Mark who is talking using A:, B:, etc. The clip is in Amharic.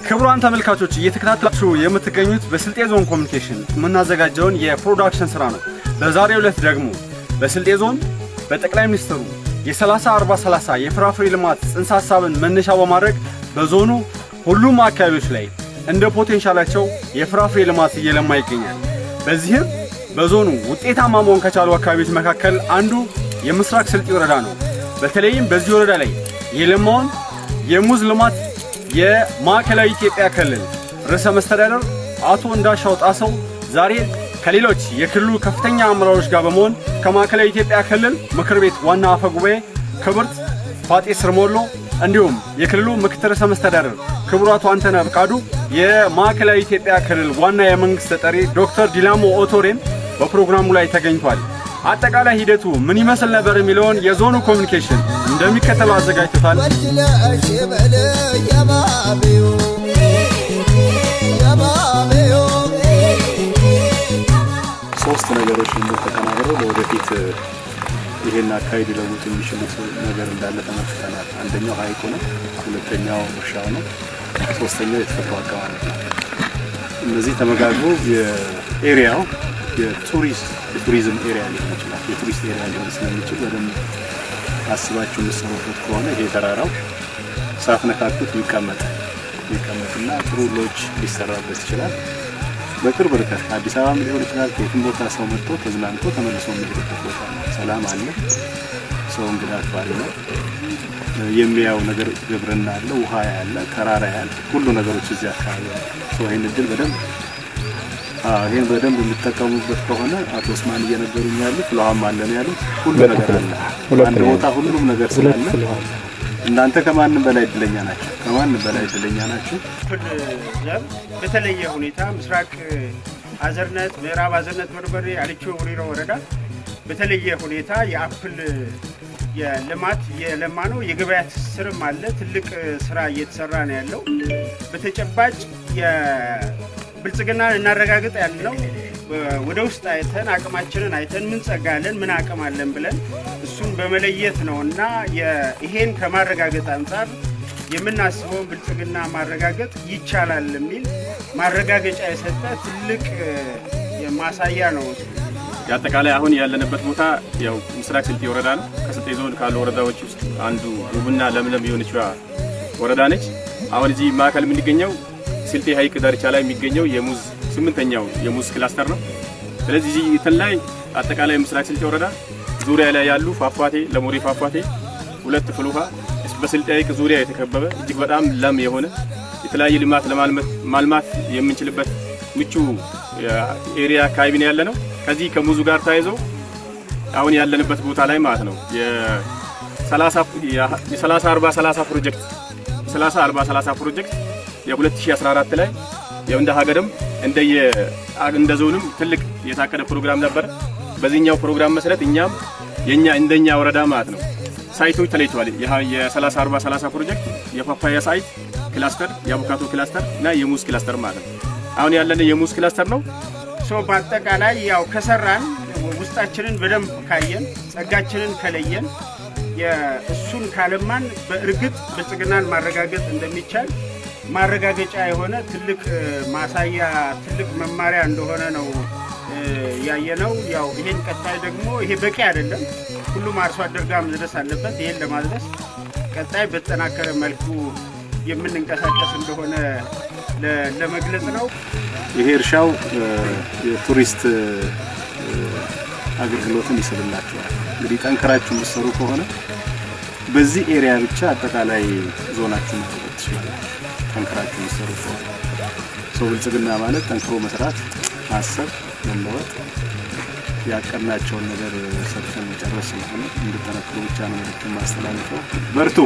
A: ክቡራን ተመልካቾች እየተከታተላችሁ የምትገኙት በስልጤ ዞን ኮሙኒኬሽን የምናዘጋጀውን የፕሮዳክሽን ስራ ነው። በዛሬው ዕለት ደግሞ በስልጤ ዞን በጠቅላይ ሚኒስትሩ የ30-40-30 የፍራፍሬ ልማት ጽንሰ ሐሳብን መነሻ በማድረግ በዞኑ ሁሉም አካባቢዎች ላይ እንደ ፖቴንሻላቸው የፍራፍሬ ልማት እየለማ ይገኛል። በዚህም በዞኑ ውጤታማ መሆን ከቻሉ አካባቢዎች መካከል አንዱ የምስራቅ ስልጤ ወረዳ ነው። በተለይም በዚህ ወረዳ ላይ የለማውን የሙዝ ልማት የማዕከላዊ ኢትዮጵያ ክልል ርዕሰ መስተዳድር አቶ እንዳሻው ጣሰው ዛሬ ከሌሎች የክልሉ ከፍተኛ አመራሮች ጋር በመሆን ከማዕከላዊ ኢትዮጵያ ክልል ምክር ቤት ዋና አፈ ጉባኤ ክብርት ፋጤ ስርሞሎ እንዲሁም የክልሉ ምክትል ርዕሰ መስተዳድር ክቡር አቶ አንተነህ ፍቃዱ የማዕከላዊ ኢትዮጵያ ክልል ዋና የመንግስት ተጠሪ ዶክተር ዲላሞ ኦቶሬም በፕሮግራሙ ላይ ተገኝቷል። አጠቃላይ ሂደቱ ምን ይመስል ነበር የሚለውን የዞኑ ኮሙኒኬሽን እንደሚከተለው አዘጋጅቷል።
B: ሶስት ነገሮች ተቀናብረው ለወደፊት ይሄን አካባቢ ሊለውጡ የሚችሉት ነገር እንዳለ ተመልክተናል። አንደኛው ሀይቁ ነው፣ ሁለተኛው እርሻው ነው፣ ሶስተኛው የተፈጥሮ አቀማመጥ ነው። እነዚህ ተመጋግበው የኤሪያው የቱሪዝም ኤሪያ ሊሆን ይችላል፣ የቱሪስት ኤሪያ ሊሆን ስለሚችል በደንብ አስባችሁ የምትሰሩበት ከሆነ ይሄ ተራራው ሳትነካኩት ይቀመጥና ጥሩ ሎጅ ሊሰራበት ይችላል። በቅርብ ርቀት ከአዲስ አበባ ሊሆን ይችላል፣ ከየትም ቦታ ሰው መጥቶ ተዝናንቶ ተመልሶ የሚሄድበት ቦታ ነው። ሰላም አለ፣ ሰው እንግዳ አክባሪ ነው። የሚያው ነገር ግብርና አለ፣ ውሃ ያለ፣ ተራራ ያለ፣ ሁሉ ነገሮች እዚህ አካባቢ አሉ። ሰው ይሄን እድል በደንብ የሚጠቀሙበት ከሆነ አቶ ኡስማን እየነገሩኝ ያሉት ፍልውሃም አለ ነው ያሉት። ሁሉ ነገር አለ፣ አንድ ቦታ ሁሉም ነገር ስላለ እናንተ ከማንም በላይ እድለኛ ናችሁ።
C: በተለየ ሁኔታ ምስራቅ አዘርነት፣ ምዕራብ አዘርነት በርበሬ አልቾ ወሪሮ ወረዳ በተለየ ሁኔታ የአፕል የልማት የለማ ነው። የገበያ ትስስርም አለ። ትልቅ ስራ እየተሰራ ነው ያለው። በተጨባጭ የብልጽግና እናረጋግጥ ያለው ወደ ውስጥ አይተን አቅማችንን አይተን ምን ጸጋለን ምን አቅም አለን ብለን እሱን በመለየት ነውና ይሄን ከማረጋገጥ አንፃር የምናስበው ብልጽግና ማረጋገጥ ይቻላል የሚል ማረጋገጫ የሰጠ ትልቅ የማሳያ ነው።
D: ያጠቃላይ አሁን ያለንበት ቦታ ያው ምስራቅ ስልጤ ወረዳ ነው። ከስልጤ ዞን ካሉ ወረዳዎች ውስጥ አንዱ ውብና ለምለም የሆነችው ወረዳ ነች። አሁን እዚህ ማዕከል የምንገኘው ስልጤ ሀይቅ ዳርቻ ላይ የሚገኘው የሙዝ 8ኛው የሙዝ ክላስተር ነው። ስለዚህ እዚህ ተላይ አጠቃላይ ምስራቅ ስልጤ ወረዳ ዙሪያ ላይ ያሉ ፏፏቴ ለሞሪ ፏፏቴ ሁለት ፍልውሃ በስልጤ ሀይቅ ዙሪያ የተከበበ እጅግ በጣም ለም የሆነ የተለያየ ልማት ለማልማት የምንችልበት ምቹ ኤሪያ አካባቢ ነው ያለነው። ከዚህ ከሙዙ ጋር ታይዞ አሁን ያለንበት ቦታ ላይ ማለት ነው የ30-40-30 ፕሮጀክት 30-40-30 ፕሮጀክት የ2014 ላይ ያው እንደ ሀገርም እንደ ዞንም ትልቅ የታቀደ ፕሮግራም ነበር። በዚህኛው ፕሮግራም መሰረት እኛም እንደኛ ወረዳ ማለት ነው ሳይቶች ተለይተዋል። የ30-40-30 ፕሮጀክት የፓፓያ ሳይት ክላስተር፣ የአቮካዶ ክላስተር እና የሙዝ ክላስተር ማለት ነው። አሁን ያለነው የሙዝ ክላስተር ነው። በአጠቃላይ ያው ከሰራን ውስጣችንን በደንብ ካየን ጸጋችንን ከለየን የእሱን ካለማን በእርግጥ ብልጽግናን ማረጋገጥ እንደሚቻል ማረጋገጫ የሆነ ትልቅ ማሳያ ትልቅ መማሪያ እንደሆነ ነው ያየነው። ያው ይሄን ቀጣይ ደግሞ ይሄ በቂ አይደለም፣ ሁሉም አርሶ አደር ጋር መድረስ አለበት። ይሄን ለማድረስ ቀጣይ በተጠናከረ መልኩ የምንንቀሳቀስ እንደሆነ ለመግለጽ ነው።
B: ይሄ እርሻው የቱሪስት አገልግሎትን ይስብላችኋል። እንግዲህ ጠንክራችሁ የምትሰሩ ከሆነ በዚህ ኤሪያ ብቻ አጠቃላይ ዞናችሁ መጠበቅ ትችላላችሁ። ጠንክራችሁ የምትሰሩ ከሆነ ሰው ብልጽግና ማለት ጠንክሮ መስራት፣ ማሰብ፣ መለወጥ ያቀናቸውን ነገር ሰርተን መጨረስ ነው። እንድትጠነክሩ ብቻ ነው ማስተላለፈው። በርቱ።